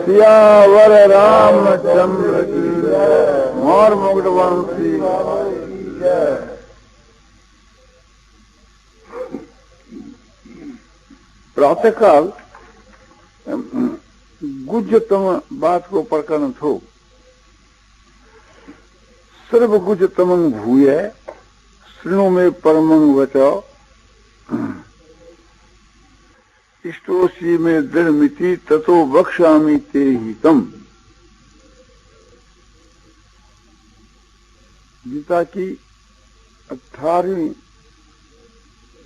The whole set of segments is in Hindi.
सियावर रामचंद्र की जय। मोर मुकुट वंशी की जय। प्रातःकाल गुज्जतम बात को प्रकरण थो। सर्व गुज्जतमं भूय शृणु में परमं वचो इष्टोसी में दृढ़मिति ततो वक्ष्यामि ते हितम। गीता की 18वीं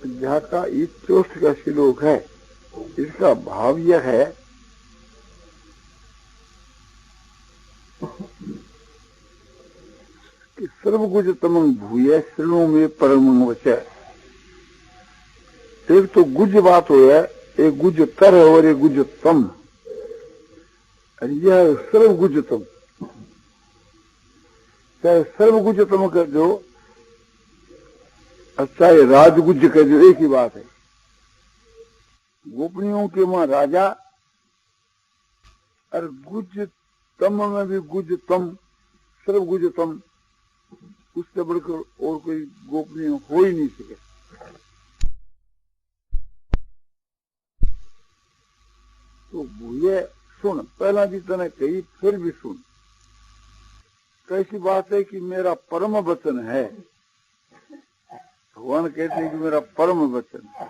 अध्याय का 64 का श्लोक है। इसका भाव यह है कि सर्वगुज्जतमं भूय शृणु में परमं वचः। एक तो गुज्ज बात हो है, एक गुज्जतर है और एक गुज्जतम। यह सर्वगुज्जतम, चाहे सर्वगुज्जतम कर दो चाहे राजगुज्ज कर दो, एक ही बात है। गोपनियों के मां राजा और गुज्जतम में भी गुज्जतम, सर्वगुज्जतम, उससे बढ़कर और कोई गोपनीय हो ही नहीं सके। तो भूये सुन, पहला भी तने कही फिर भी सुन। कैसी बात है कि मेरा परम वचन है। भगवान कहते हैं कि मेरा परम वचन है।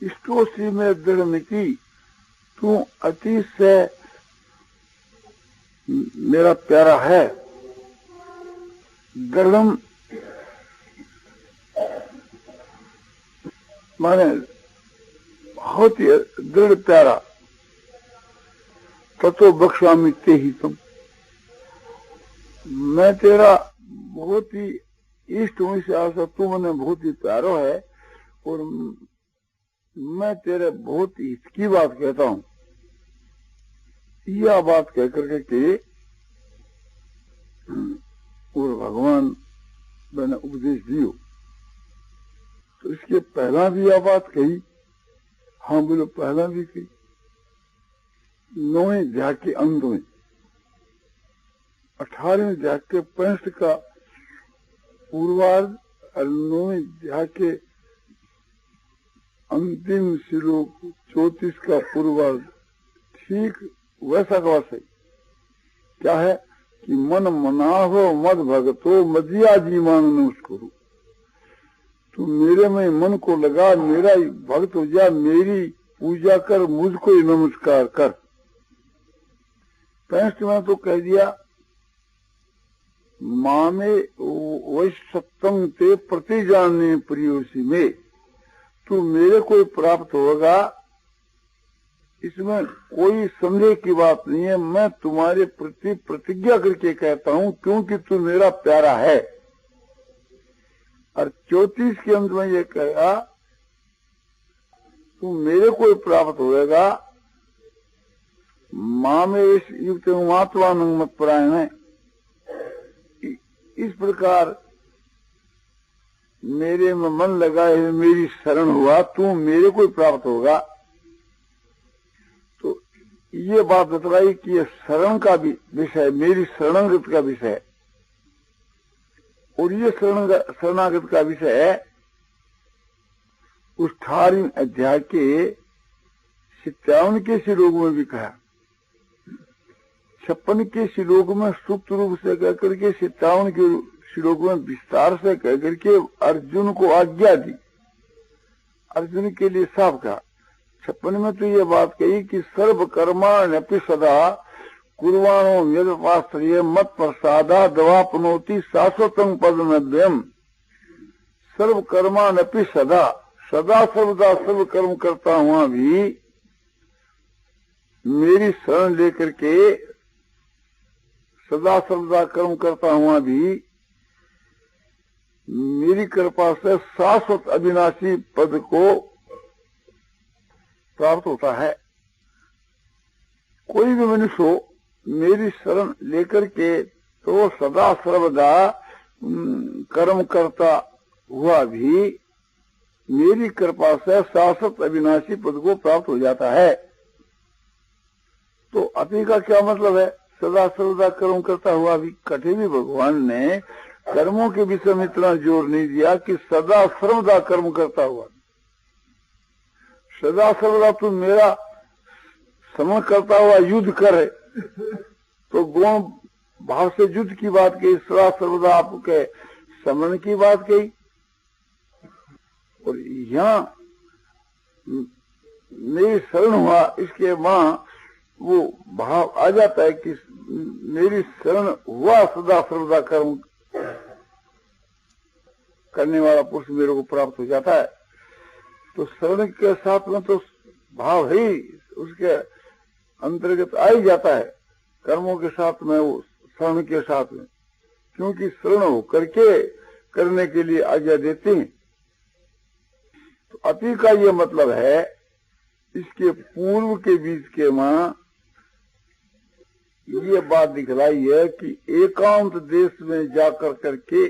इष्टोसी में दृढ़मिति, तू अति से मेरा प्यारा है। दृढ़म माने बहुत ही दृढ़ प्यारा। ततो बख्शामि ते ही तुम, मैं तेरा बहुत ही इष्ट हूं। इस आशा तू मैंने बहुत ही प्यारो है और मैं तेरे बहुत हित की बात कहता हूं। यह बात कह करके कि और भगवान मैंने उपदेश दियो। तो इसके पहला भी यह बात कही। हाँ बोलो, पहला भी कही। 9वें अध्याय के अंत में 18वें अध्याय के 65 का पूर्वार्ध और 9वें अध्याय के अंतिम श्लोक 34 का पूर्वार्ध ठीक वैसा का वैसा। क्या है कि मन मनाहो मद भगतो मदिया जीवान नमस्कुरु। तू मेरे में मन को लगा, मेरा भक्त हो जा, मेरी पूजा कर, मुझको ही नमस्कार कर। 65 में तो कह दिया माँ में वैश्यत्तम ते प्रति जानने प्रियोसी में, तू मेरे को प्राप्त होगा, इसमें कोई संदेह की बात नहीं है। मैं तुम्हारे प्रति प्रतिज्ञा करके कहता हूँ क्योंकि तू मेरा प्यारा है। और 34 के अंत में ये कहा तू मेरे को प्राप्त होएगा। माँ में युक्त मातवान मत परायण है। इस प्रकार मेरे में मन लगाए मेरी शरण हुआ, तू मेरे को प्राप्त होगा। तो ये बात बतलाई कि ये शरण का भी विषय, मेरी शरणागत का विषय है। और ये शरणागत का विषय है उस 18वें अध्याय के 57 के श्लोक में भी कहा। 56 के श्लोक में सूक्त रूप से कह करके 57 के श्लोक में विस्तार से कह करके अर्जुन को आज्ञा दी। अर्जुन के लिए साफ कहा। 56 में तो ये बात कही कि सर्व कर्माण्यपि सदा कुर्वाणो यदपाश्रय मत प्रसादा दवापनोति शाश्वतं पदमद्यम। सर्व कर्माण्यपि सदा, सदा सर्वदा सर्व कर्म करता हुआ भी मेरी शरण लेकर के सदा सर्वदा कर्म करता हुआ भी मेरी कृपा से शाश्वत अविनाशी पद को प्राप्त होता है। कोई भी मनुष्य मेरी शरण लेकर के तो सदा सर्वदा कर्म करता हुआ भी मेरी कृपा से शाश्वत अविनाशी पद को प्राप्त हो जाता है। तो अति का क्या मतलब है? सदा सर्वदा कर्म करता हुआ भी, कटे भी भगवान ने कर्मों के विषय में इतना जोर नहीं दिया कि सदा सर्वदा कर्म करता हुआ। सदा सर्वदा तू मेरा समन करता हुआ युद्ध करे, तो गुण भाव से युद्ध की बात कही, सदा सर्वदा आपके समन की बात कही। और यहाँ मेरी शरण हुआ, इसके वहां वो भाव आ जाता है कि मेरी शरण हुआ सदा सर्वदा कर्म करने वाला पुरुष मेरे को प्राप्त हो जाता है। तो शरण के साथ में तो भाव ही उसके अंतर्गत आ ही जाता है, कर्मों के साथ में, वो शरण के साथ में, क्योंकि शरण हो करके करने के लिए आज्ञा देते हैं। तो अति का ये मतलब है, इसके पूर्व के बीच के मां ये बात दिखलाई है कि एकांत देश में जाकर करके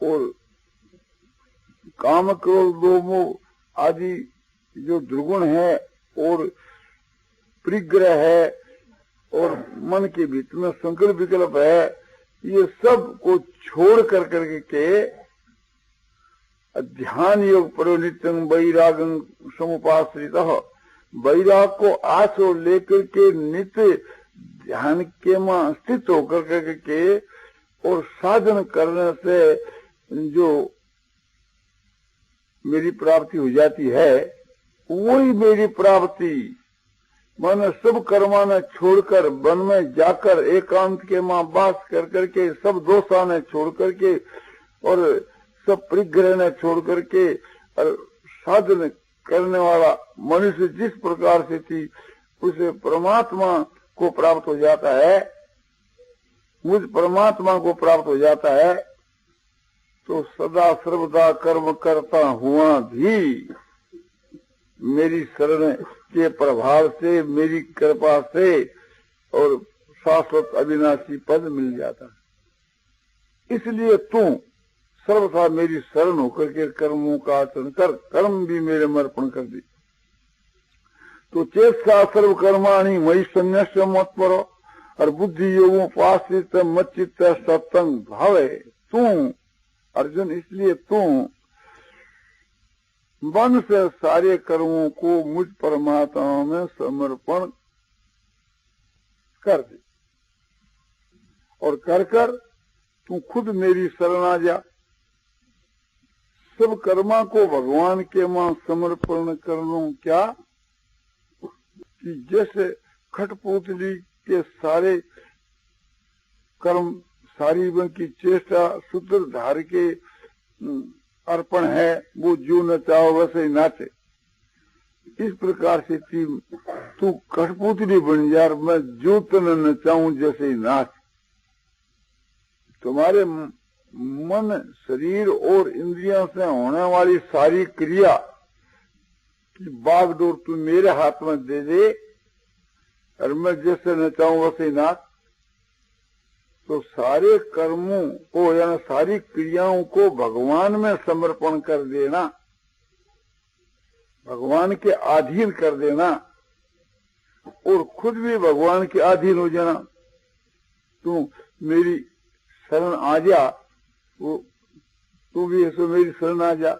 और काम क्रोध लोभ आदि जो दुर्गुण है और परिग्रह है और मन के भीतर में संकल्प विकल्प है, ये सब को छोड़ कर करके ध्यान योग परो नित्यं वैरागं समुपाश्रित, वैराग को आस और लेकर के नित्य ध्यान के में स्थित होकर करके और साधन करने से जो मेरी प्राप्ति हो जाती है, वही मेरी प्राप्ति। मैंने सब कर्माने छोड़कर वन में जाकर एकांत के मां वास कर करके, सब दोषाने छोड़ करके और सब परिग्रह ने छोड़ करके और साधन करने वाला मनुष्य जिस प्रकार से थी उसे परमात्मा को प्राप्त हो जाता है, मुझ परमात्मा को प्राप्त हो जाता है। तो सदा सर्वदा कर्म करता हुआ भी मेरी शरण के प्रभाव से, मेरी कृपा से और शाश्वत अविनाशी पद मिल जाता है। इसलिए तू सर्वथा मेरी शरण होकर के कर्मों का आचरण कर, कर्म भी मेरे में अर्पण कर दी। तो चेष्टा सर्व कर्माणि मयि संन्यस्य मत पर और बुद्धि योगोपाश्रित मच्चित्त सत्संग भावे। तू अर्जुन, इसलिए तू मन से सारे कर्मों को मुझ परमात्मा में समर्पण कर दे और कर कर तू खुद मेरी शरण आ जा। सब कर्मा को भगवान के मां समर्पण कर लूं क्या, कि जैसे खटपुतली के सारे कर्म, सारी की चेष्टा सूत्रधार के अर्पण है, वो जो नचाओ वैसे ही नाचे। इस प्रकार से तू कठपुतली बन जा, मैं जो तन नचाऊं जैसे ही नाच। तुम्हारे मन, शरीर और इंद्रियों से होने वाली सारी क्रिया की बागडोर तू मेरे हाथ में दे दे और मैं जैसे नचाऊं वैसे ही नाच। तो सारे कर्मों को यानी सारी क्रियाओं को भगवान में समर्पण कर देना, भगवान के अधीन कर देना और खुद भी भगवान के अधीन हो जाना। तू मेरी शरण आ जा, वो तू भी ऐसे मेरी शरण आ जा।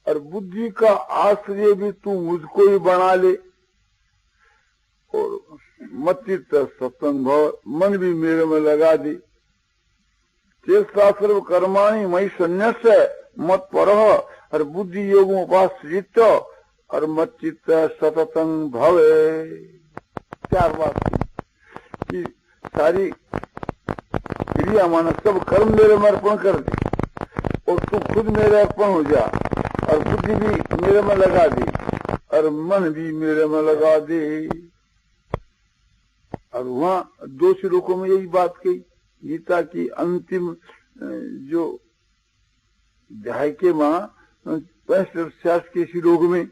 और बुद्धि का आश्रय भी तू मुझको ही बना ले और मच्चित्त सत्संग भव, मन भी मेरे में लगा दी। चेष्टा सर्व कर्माणि मयि संन्यस्य मत पर और बुद्धि योगों उपाश्रित और मच्चित्त सततं भवे। चार बात कि सारी क्रिया माना सब कर्म मेरे में अर्पण कर दी और तू खुद मेरे अर्पण हो जा और बुद्धि भी मेरे में लगा दी और मन भी मेरे में लगा दे। और वहाँ 2 श्लोकों में यही बात कही, गीता की अंतिम जो अध्याय के मां 65 के श्लोक में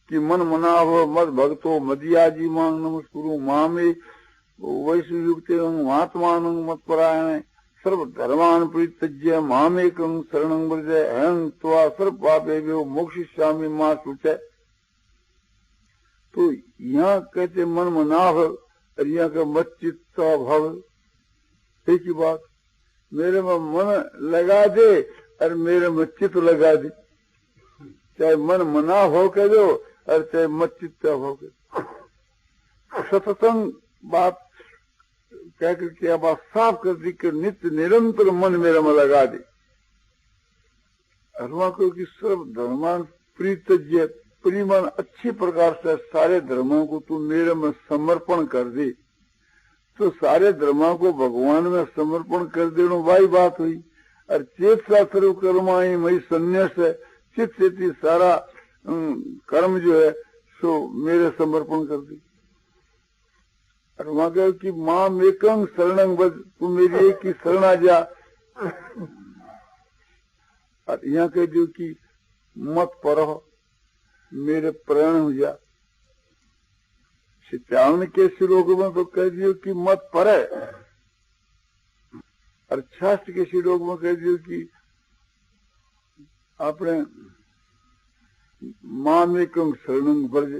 कि मन मनाव मद भक्तो मदियाजी मांग नमस्कुरु मामे वैश्व युक्त महात्मा मत परायण सर्व धर्मान परित्यज्य मामेकं शरणं व्रज अहं त्वा सर्व पापेभ्यो मोक्षयिष्यामि मा शुचय। तो यहाँ कहते मन मनाभ और यहाँ का मत चित्त भव, एक ही बात। मेरे में मन लगा दे और मेरे में चित्त लगा दे, चाहे मन मना भाव कह दो और चाहे मत चित्त भाव कह दो। सत्संग बात कह करके अब आप साफ कर दी कि नित्य निरंतर मन मेरे में लगा दे। और क्योंकि सर्व धर्मान प्रीतज्य, प्रीमान अच्छी प्रकार से सारे धर्मों को तू मेरे में समर्पण कर दे, तो सारे धर्मों को भगवान में समर्पण कर देना वही बात हुई। और चेत सा सर्व कर्माई मई संन्यास है, चित से सारा कर्म जो है सो मेरे समर्पण कर दी। और वहां कहो कि मां मेकं शरणं व्रज, तू मेरी एक ही शरण आ जा। और यहाँ कह दो कि मत परह, मेरे प्राण हो जा। 57 के श्लोक में तो कह दियो कि मत परे, और 66 के श्लोक में कह दियो कि आपने मां मेकं शरणं व्रज,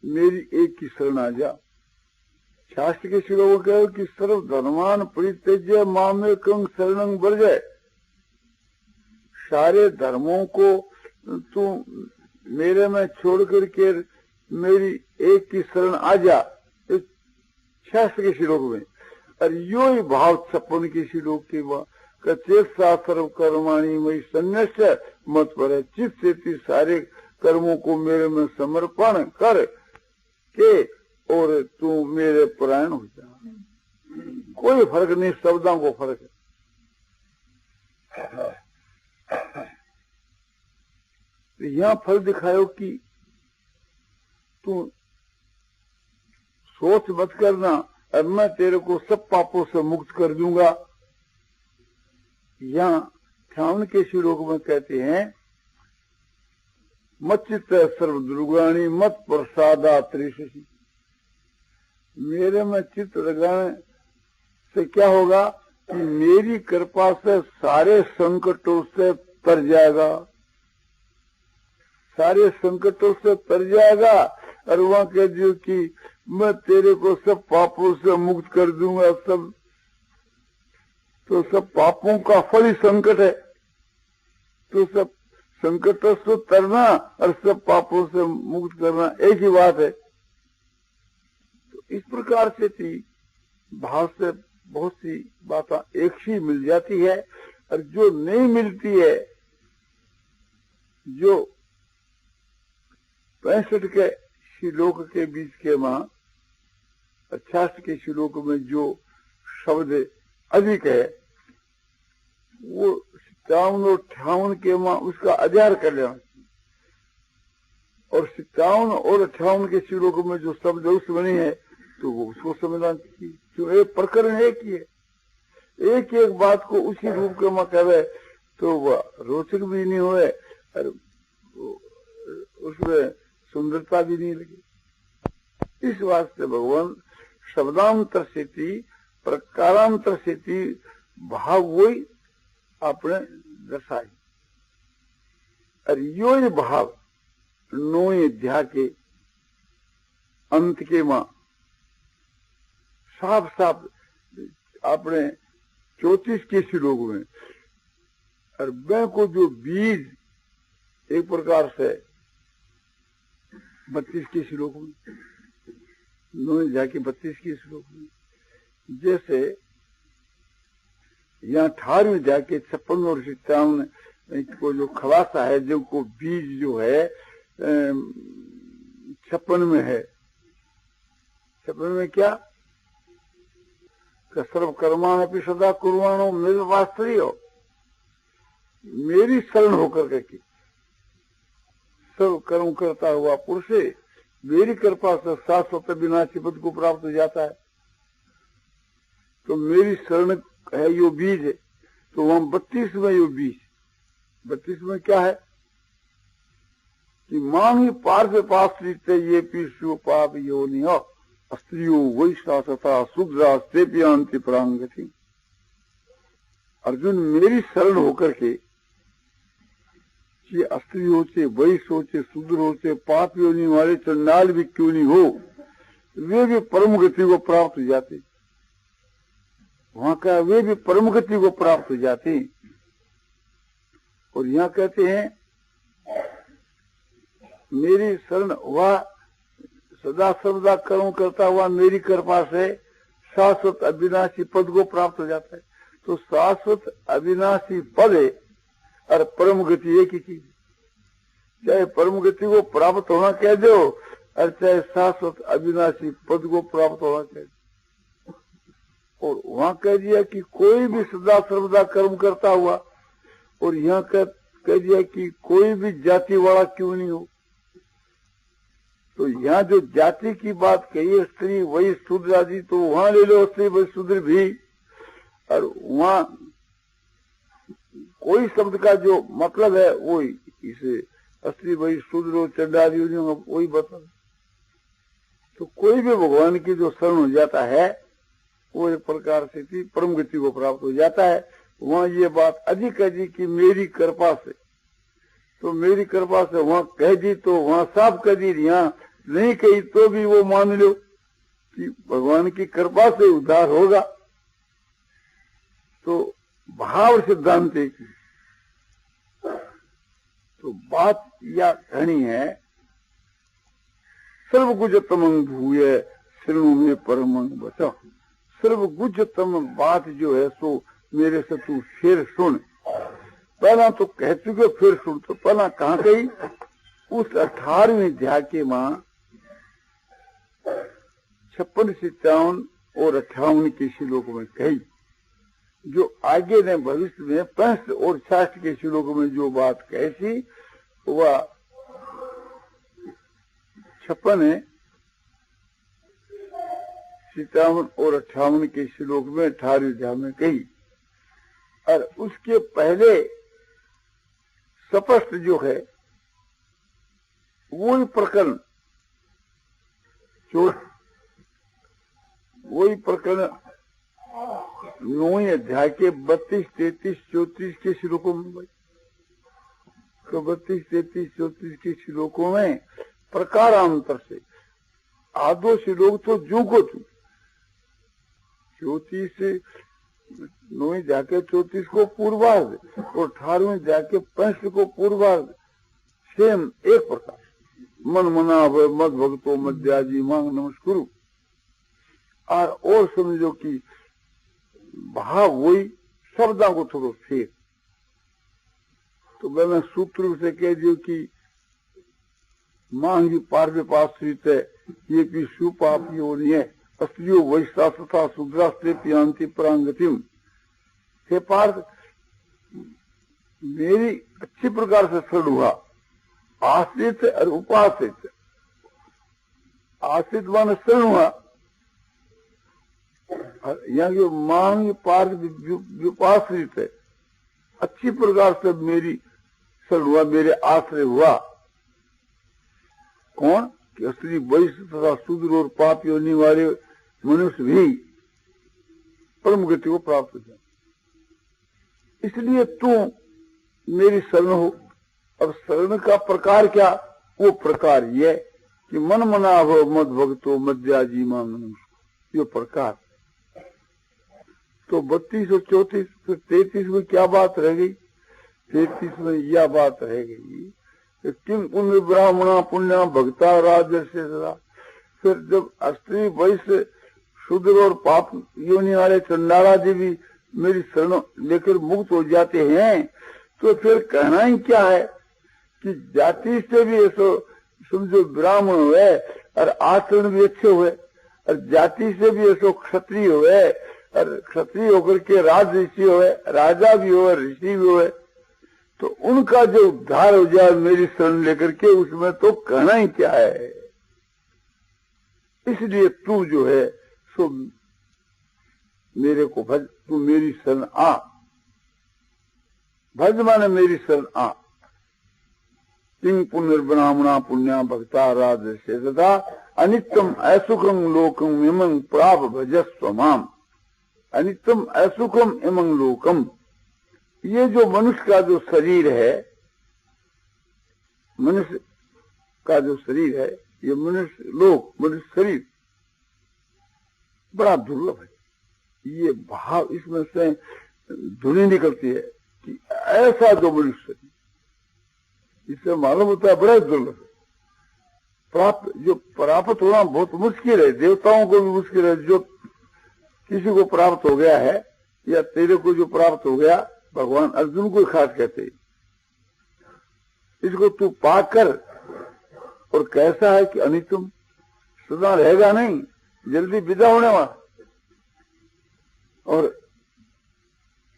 मेरी एक ही शरण आ जा। 66 के श्लोक में कहो कि सर्व धर्मान परित्यज्य मां मेकं शरणं व्रज, सारे धर्मों को तू मेरे में छोड़ करके मेरी एक की शरण आ जा, 66 के श्लोक में। और यो ही भाव 56 के श्लोक के चेत सा सर्व कर्माणी मई संन्यास मत पर, चित से सारे कर्मों को मेरे में समर्पण कर के और तू मेरे प्राण हो जा। कोई फर्क नहीं, शब्दों को फर्क है। यहाँ फल दिखायो कि तू सोच मत करना अब मैं तेरे को सब पापों से मुक्त कर दूंगा। यहाँ 58 के श्लोक में कहते हैं मच्चित सर्व दुर्गाणी मत प्रसादा त्रिशि, मेरे में चित्त लगाने से क्या होगा कि मेरी कृपा से सारे संकटों से तर जाएगा, सारे संकटों से तर जाएगा। और वहां कह दियो कि मैं तेरे को सब पापों से मुक्त कर दूंगा। सब तो सब पापों का फल ही संकट है, तो सब संकटों से तरना और सब पापों से मुक्त करना एक ही बात है। तो इस प्रकार से थी भाव से बहुत सी बातें एक ही मिल जाती है, और जो नहीं मिलती है, जो 65 के श्लोक के बीच के मां 88 के श्लोक में जो शब्द अधिक है वो 57 और 58 के मां उसका अध्ययन कर लेना चाहिए। और 57 और 58 के श्लोक में जो शब्द उसमें नहीं है तो वो उसको समझना चाहिए। जो एक प्रकरण एक ही है, एक एक बात को उसी रूप के मां कहे तो वह रोचक भी नहीं हुए और उसमें सुंदरता भी नहीं लगी। इस वास्ते भगवान शब्दांतर से प्रकारांतर से भाव वही आपने दर्शाई। और यो ये भाव 9 अध्याय के अंत के मां साफ साफ आपने 34 के श्लोक में, और मैं को जो बीज एक प्रकार से 32 के श्लोक में, 9 अध्याय के 32 के श्लोक में, जैसे यहाँ 18वें अध्याय के 56 और 57 को जो खुलासा है, जो को बीज जो है 56 में है। 56 में क्या सर्व कर्माण भी सदा कुर्बानो मेरे वास्तरी हो, मेरी शरण होकर के सब कर्म करता हुआ पुरुष मेरी कृपा से शाश्वत विनाशी पद को प्राप्त हो जाता है। तो मेरी शरण है यो बीज है। तो वहां 32 में यो बीज, 32 में क्या है कि मांगी पार्थ पाश्रित ये पीछो पाप यो निह स्त्रियो वैश्वा तथा शूद्रा सेप्यांति प्रांगति। अर्जुन मेरी शरण होकर के ये स्त्री हो चाहे वैश्य हो चाहे शूद्र हो चाहे पाप योनि वाले चंडाल भी क्यों नहीं हो, वे भी परम गति को प्राप्त हो जाते। वहां का वे भी परम गति को प्राप्त हो जाते। और यहाँ कहते हैं मेरी शरण वह सदा सर्वदा कर्म करता हुआ मेरी कृपा से शाश्वत अविनाशी पद को प्राप्त हो जाता है। तो शाश्वत अविनाशी पद है और परम गति एक ही चीज, चाहे परम गति को प्राप्त होना कह दो और चाहे शाश्वत अविनाशी पद को प्राप्त होना कह दो। और वहां कह दिया कि कोई भी सदा सर्वदा कर्म करता हुआ, और यहाँ कह दिया कि कोई भी जाति वाला क्यों नहीं हो। तो यहाँ जो जाति की बात कही है स्त्री वही शूद्र आदि, तो वहां ले लो स्त्री वही शूद्र भी, और वहां कोई शब्द का जो मतलब है वो इसे स्त्री वही शूद्र चंडादी वही बता। तो कोई भी भगवान की जो शरण हो जाता है वो एक प्रकार से परम गति को प्राप्त हो जाता है। वहां ये बात अधिक अधिक की मेरी कृपा से, तो मेरी कृपा से वहां कह दी तो वहां साफ कह दी, यहाँ नहीं कही तो भी वो मान लो कि भगवान की कृपा से उद्धार होगा। तो भाव सिद्धांत एक, तो बात या कहनी है सर्वगुजतम भूय श्रेणु में परमं बचा। सर्वगुजतम बात जो है सो मेरे से तू फिर सुन। पहला तो कह चुके फिर सुन, तो पहला कहाँ गई उस 18वें अध्याय के मां 56, 57 और 58 के श्लोक में कही, जो आगे ने भविष्य में 65 और 66 के श्लोक में जो बात कही थी वह 56, 57 और 58 के श्लोक में 18वें अध्याय में कही। और उसके पहले स्पष्ट जो है वही प्रकरण, वही प्रकरण 9वें अध्याय के 32, 33, 34 के श्लोकों में। तो 32, 33, 34 के श्लोकों में प्रकारांतर से आधो श्लोक तो जू को तू 34 9वें जाके 34 को पूर्वार्ध और 18वें जाके 65 को पूर्वार्ध सेम एक प्रकार मन मना मद भक्तो मध्याजी मांग नमस्कुरु। और समझो कि भाव वही शब्दों को थोड़ा फेर। तो मैंने सूत्र से कह दियो कि मांगी पार्व पास है ये भी सुपाप योनि है अस्त्रियो वैश्या तथा शूद्रास्त्रे पियांति प्रांगतिम। हे पार्थ मेरी अच्छी प्रकार से शरण हुआ, आश्रित और उपासित। आश्रित मान शरण हुआ, यहाँ जो मांग पार्थ विपाश्रित है, अच्छी प्रकार से मेरी शरण हुआ, मेरे आश्रय हुआ। कौन कि स्त्री वैश्य तथा शूद्र और पाप योनि वाले मनुष्य भी परम गति को प्राप्त हो जाए। इसलिए तू मेरी शरण हो। अब शरण का प्रकार क्या? वो प्रकार ये कि मन मना हो मद भक्तो मध्याजी मां मनुष्य, ये प्रकार। तो 32 और 34 फिर 33 में क्या बात रह गई? 33 में यह बात रह गई किम पुण्य ब्राह्मणा पुण्य भक्ता राजर्षि सदा। फिर जब स्त्री वैश्य शूद्र और पाप योनि वाले चंडालादि भी मेरी शरण लेकर मुक्त हो जाते हैं, तो फिर कहना ही क्या है कि जाति से भी ऐसो समझो ब्राह्मण हुए और आचरण भी अच्छे हुए, और जाति से भी ऐसो क्षत्रिय हुए और क्षत्रिय होकर के राज ऋषि हुए, राजा भी हुए, ऋषि भी हुए, तो उनका जो उद्धार हो जाए मेरी शरण लेकर के, उसमें तो कहना ही क्या है। इसलिए तू जो है सो मेरे को भज, तू मेरी शरण आ। भज माने मेरी शरण आ। किं पुनर्ब्राह्मणा पुण्या भक्ता राजर्षि तथा अनित्यम असुखम लोकम इमं प्राप भजस्व माम। अनित्यम असुखम इमं लोकम, ये जो मनुष्य का जो शरीर है, मनुष्य का जो शरीर है, ये मनुष्य लोक, मनुष्य शरीर बड़ा दुर्लभ है। ये भाव इसमें से ध्वनि निकलती है कि ऐसा जो मनुष्य शरीर, इससे मालूम होता है बड़ा दुर्लभ है। प्राप्त होना बहुत मुश्किल है, देवताओं को भी मुश्किल है। जो किसी को प्राप्त हो गया है या तेरे को जो प्राप्त हो गया, भगवान अर्जुन को खास कहते हैं, इसको तू पाकर और कैसा है कि अनितम, सदा रहेगा नहीं, जल्दी विदा होने वाला। और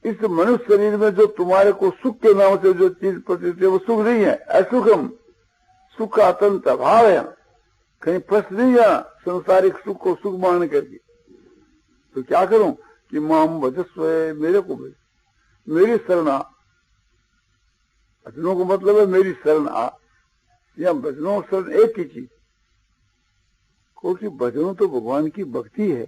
इस मनुष्य शरीर में जो तुम्हारे को सुख के नाम से जो चीज प्रतीत है वो सुख नहीं है, असुखम, सुख का अत्यंत अभाव है। कहीं फंस नहीं जाना संसारिक सुख को सुख मान करके। तो क्या करूं कि माम भजस्व, मेरे को भज, मेरी शरण आ। भजनों को मतलब है मेरी शरण आ, या भजनों शरण एक ही चीज, क्योंकि भजनों तो भगवान की भक्ति है।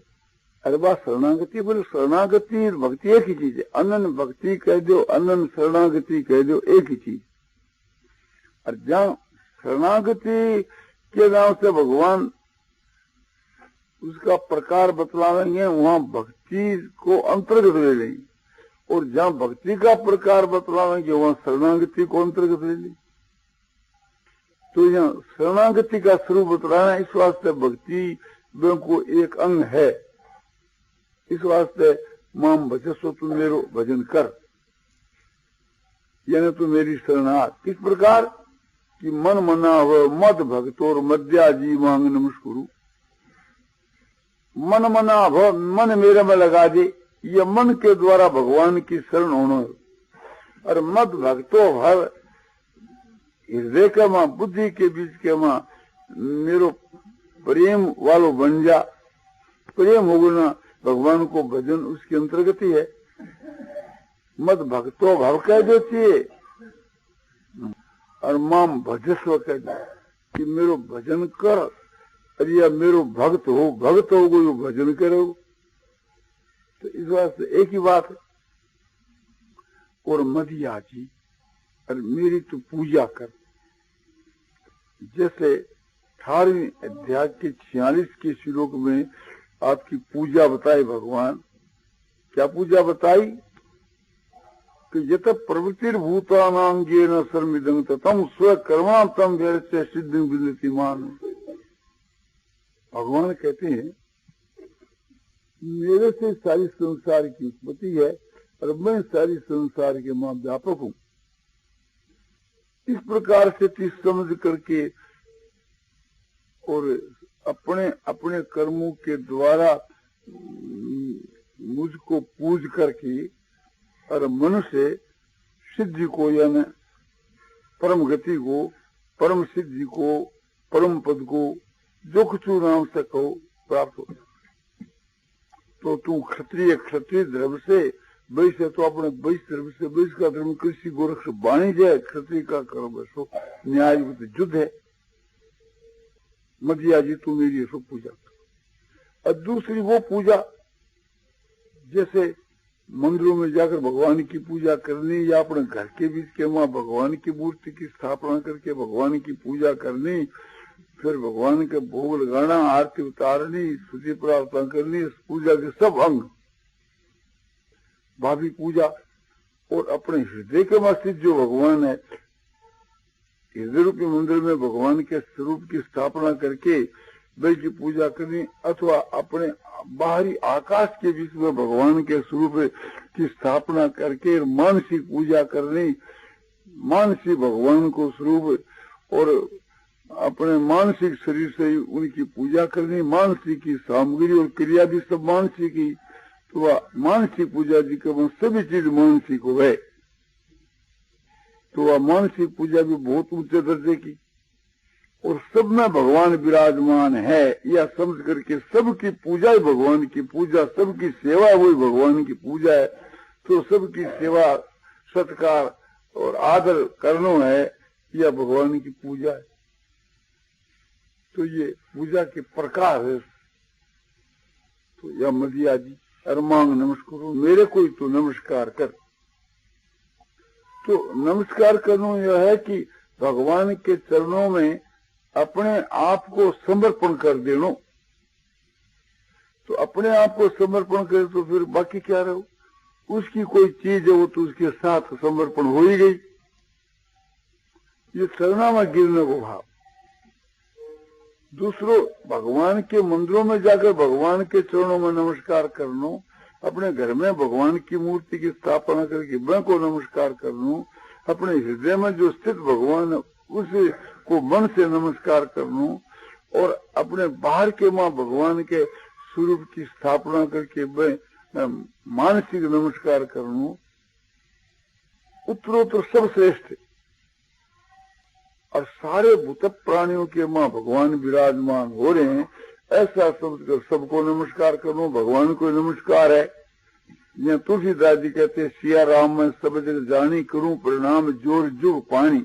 अरे बात शरणागति, बोले शरणागति भक्ति एक ही चीज है। अनन्य भक्ति कह दो, अनन्य शरणागति कह दो, एक ही चीज। और जहां शरणागति के नाम से भगवान उसका प्रकार बतलावेंगे, वहां भक्ति को अंतर्गत ले लेंगे, और जहां भक्ति का प्रकार बतलावेंगे वहां शरणागति को अंतर्गत ले लेंगे। तो यहाँ शरणागति का स्वरूप बतलाना, इस वास्ते भक्ति को एक अंग है। इस वास्ते माम भजस्व, तुम मेरो भजन कर, यानी तू मेरी शरणागत। किस प्रकार कि मन मना हो मद भक्तोर मध्या जी मांग नमस्कुरु। मन मना हो, मन मेरे में लगा दे, ये मन के द्वारा भगवान की शरण होना। और मद भक्तो भर, हृदय के मां, बुद्धि के बीच के मां मेरो प्रेम वालो बन जा। प्रेम हो गुना भगवान को भजन उसके अंतर्गत ही है। मद भक्तो भव कह देती है, और माम भजस्व कह दे कि मेरो भजन कर। अरे या मेरो भक्त हो, भक्त हो गो भजन करो। तो इस वास्ते एक ही बात है। और मदिया जी, और मेरी तू पूजा कर। जैसे 18वें अध्याय के 46 के श्लोक में आपकी पूजा बताई भगवान। क्या पूजा बताई कि यत प्रवृत्तिर्भूतानांगेन सर्वमिदं तम स्वकर्मा तम व्यर्थ सिद्धिं विन्दति मान। भगवान कहते हैं मेरे से सारी संसार की उत्पत्ति है और मैं सारी संसार के मां व्यापक हूं। इस प्रकार से चीज समझ करके और अपने अपने कर्मों के द्वारा मुझको पूज करके और मनुष्य सिद्धि को, यानी परम गति को, परम सिद्धि को, परम पद को, जो कुछ नाम से कहो प्राप्त हो। तो तू क्षत्रिय, क्षत्रिय धर्म से, वैसे तो अपने वैश्य धर्म से, वैश्य का धर्म कृषि गोरक्ष वाणिज्य, क्षत्रिय का कर्म सो न्याय युद्ध है। मदिया जी तू मेरी सो पूजा कर। और दूसरी वो पूजा जैसे मंदिरों में जाकर भगवान की पूजा करनी, या अपने घर के बीच के वहां भगवान की मूर्ति की स्थापना करके भगवान की पूजा करनी, फिर भगवान के भोग लगाना, आरती उतारनी, स्तुति प्रार्थना करनी, इस पूजा के सब अंग भावी पूजा। और अपने हृदय के मस्तिष्क जो भगवान है, हृदय रूपी मंदिर में भगवान के स्वरूप की स्थापना करके वे की पूजा करनी, अथवा अपने बाहरी आकाश के बीच में भगवान के स्वरूप की स्थापना करके मानसिक पूजा करनी, मानसिक भगवान को स्वरूप, और अपने मानसिक शरीर से उनकी पूजा करनी, मानसिक की सामग्री और क्रिया भी सब मानसिक ही। तो वह मानसिक पूजा जी के सभी चीज मानसिक हो गए, तो वह मानसिक पूजा भी बहुत ऊंचे दर्जे की, और सब में भगवान विराजमान है, यह समझ करके सबकी पूजा ही भगवान की पूजा, सबकी सेवा वही भगवान की पूजा है। तो सबकी सेवा, सत्कार और आदर करना है, यह भगवान की पूजा है। तो ये पूजा के प्रकार है। तो यह मदिया जी, और मांग नमस्कार, मेरे को ही तो नमस्कार कर। तो नमस्कार करना यह है कि भगवान के चरणों में अपने आप को समर्पण कर देना। तो अपने आप को समर्पण करे तो फिर बाकी क्या रहो, उसकी कोई चीज है वो तो उसके साथ समर्पण हो ही गई। ये चरणा में गिरने को भाव। दूसरों, भगवान के मंदिरों में जाकर भगवान के चरणों में नमस्कार करना, अपने घर में भगवान की मूर्ति की स्थापना करके मैं को नमस्कार करना, अपने हृदय में जो स्थित भगवान है उसे को मन से नमस्कार करना, और अपने बाहर के मां भगवान के स्वरूप की स्थापना करके मैं मानसिक नमस्कार करना, उत्तरोत्तर सब श्रेष्ठ है। और सारे भूत प्राणियों के मां भगवान विराजमान हो रहे हैं, ऐसा समझकर सबको नमस्कार करो। भगवान को नमस्कार है। यहाँ तुलसीदास जी कहते हैं, सिया राम में सब जग जानी करूं प्रणाम जोर जुग पानी।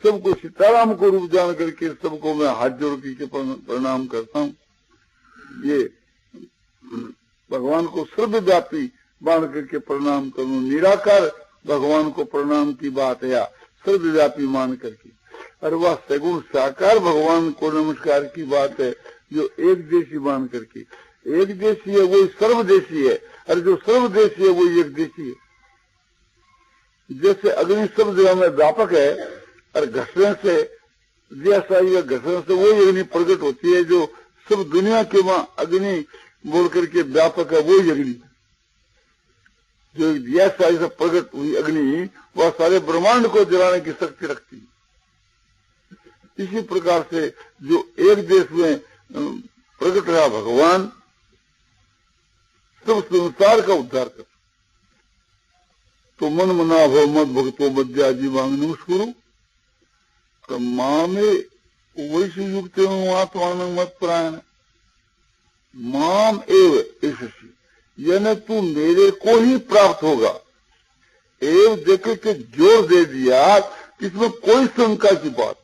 सबको सीताराम को रूप जान करके सबको मैं हाथ जोड़ के प्रणाम करता हूँ। ये भगवान को सर्वव्यापी मान करके प्रणाम करूं। निराकार भगवान को प्रणाम की बात है, या सर्वव्यापी मान करके। और वह सगुण साकार भगवान को नमस्कार की बात है, जो एक देशी मान करके। एक देशी है वही सर्वदेशी है, और जो सर्वदेशी है वही एक देशी है। जैसे अग्नि सब जगह में व्यापक है, और घसने से जैसा ही घसने से वही अग्नि प्रकट होती है, जो सब दुनिया के वहां अग्नि बोल करके व्यापक है, वही अग्नि। जो जैसा प्रकट हुई अग्नि वह सारे ब्रह्मांड को जलाने की शक्ति रखती है। इसी प्रकार से जो एक देश में प्रकट रहा भगवान, सब संसार का उद्धार कर। तो मन मना भव मत भक्तो मध्याजी मांग नमस्कुरु तो माँ में वैसे युक्त आत्मान मत प्राण माम एव इससी, यानी तू मेरे को ही प्राप्त होगा। एव देखे के जोर दे दिया, इसमें कोई शंका की बात।